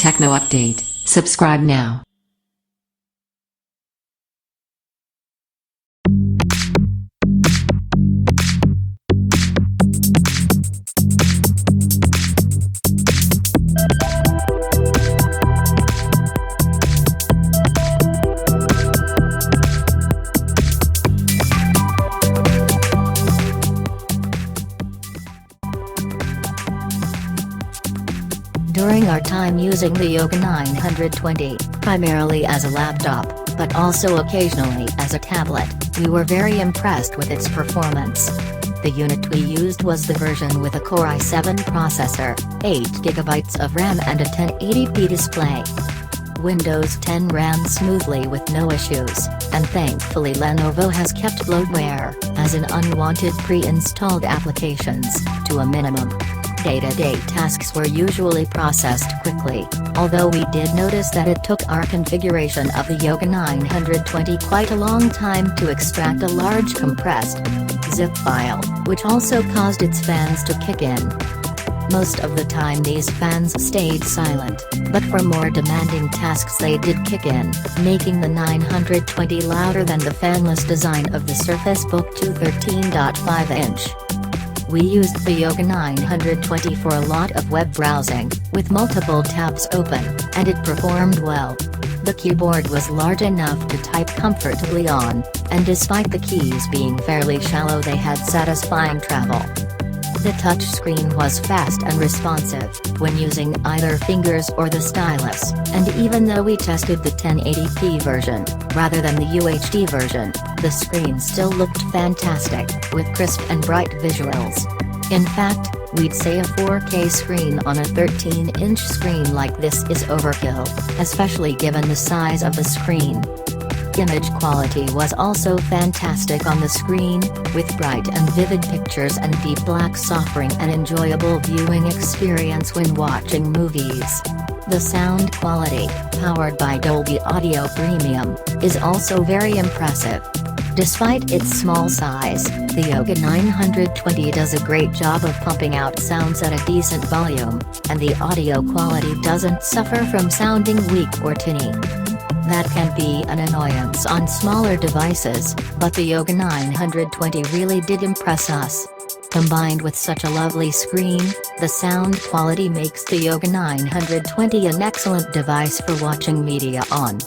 Techno update. Subscribe now. During our time using the Yoga 920, primarily as a laptop, but also occasionally as a tablet, we were very impressed with its performance. The unit we used was the version with a Core i7 processor, 8GB of RAM and a 1080p display. Windows 10 ran smoothly with no issues, and thankfully Lenovo has kept bloatware, as in unwanted pre-installed applications, to a minimum. Day-to-day tasks were usually processed quickly, although we did notice that it took our configuration of the Yoga 920 quite a long time to extract a large compressed zip file, which also caused its fans to kick in. Most of the time these fans stayed silent, but for more demanding tasks they did kick in, making the 920 louder than the fanless design of the Surface Book 2 13.5-inch. We used the Yoga 920 for a lot of web browsing, with multiple tabs open, and it performed well. The keyboard was large enough to type comfortably on, and despite the keys being fairly shallow they had satisfying travel. The touchscreen was fast and responsive, when using either fingers or the stylus, and even though we tested the 1080p version, rather than the UHD version, the screen still looked fantastic, with crisp and bright visuals. In fact, we'd say a 4K screen on a 13-inch screen like this is overkill, especially given the size of the screen. Image quality was also fantastic on the screen, with bright and vivid pictures and deep blacks offering an enjoyable viewing experience when watching movies. The sound quality, powered by Dolby Audio Premium, is also very impressive. Despite its small size, the Yoga 920 does a great job of pumping out sounds at a decent volume, and the audio quality doesn't suffer from sounding weak or tinny. That can be an annoyance on smaller devices, but the Yoga 920 really did impress us. Combined with such a lovely screen, the sound quality makes the Yoga 920 an excellent device for watching media on.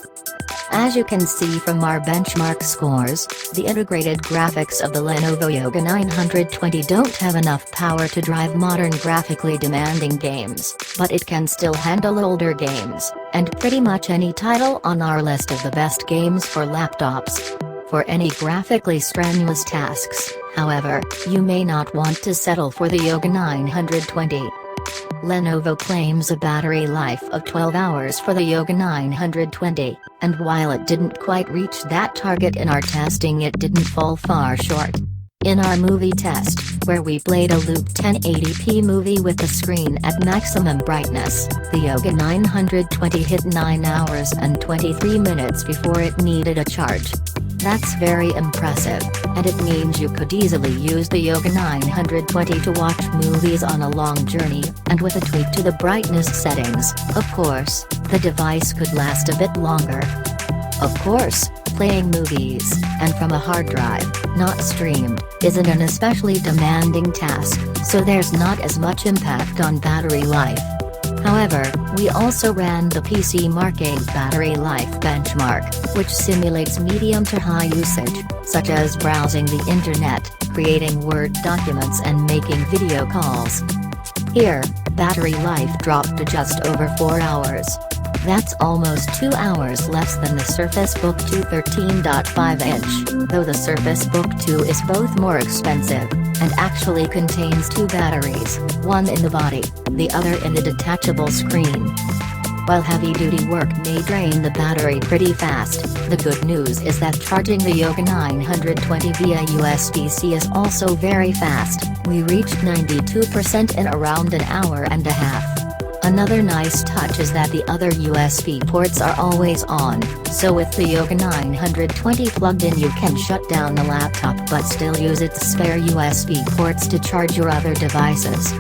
As you can see from our benchmark scores, the integrated graphics of the Lenovo Yoga 920 don't have enough power to drive modern graphically demanding games, but it can still handle older games, and pretty much any title on our list of the best games for laptops. For any graphically strenuous tasks, however, you may not want to settle for the Yoga 920. Lenovo claims a battery life of 12 hours for the Yoga 920, and while it didn't quite reach that target in our testing, it didn't fall far short. In our movie test, where we played a loop 1080p movie with the screen at maximum brightness, the Yoga 920 hit 9 hours and 23 minutes before it needed a charge. That's very impressive, and it means you could easily use the Yoga 920 to watch movies on a long journey, and with a tweak to the brightness settings, of course, the device could last a bit longer. Of course, playing movies, and from a hard drive, not streamed, isn't an especially demanding task, so there's not as much impact on battery life. However, we also ran the PC Mark 8 battery life benchmark, which simulates medium to high usage, such as browsing the internet, creating Word documents and making video calls. Here, battery life dropped to just over 4 hours. That's almost 2 hours less than the Surface Book 2 13.5-inch, though the Surface Book 2 is both more expensive, and actually contains 2 batteries, one in the body, the other in the detachable screen. While heavy-duty work may drain the battery pretty fast, the good news is that charging the Yoga 920 via USB-C is also very fast. We reached 92% in around an hour and a half. Another nice touch is that the other USB ports are always on, so with the Yoga 920 plugged in you can shut down the laptop but still use its spare USB ports to charge your other devices.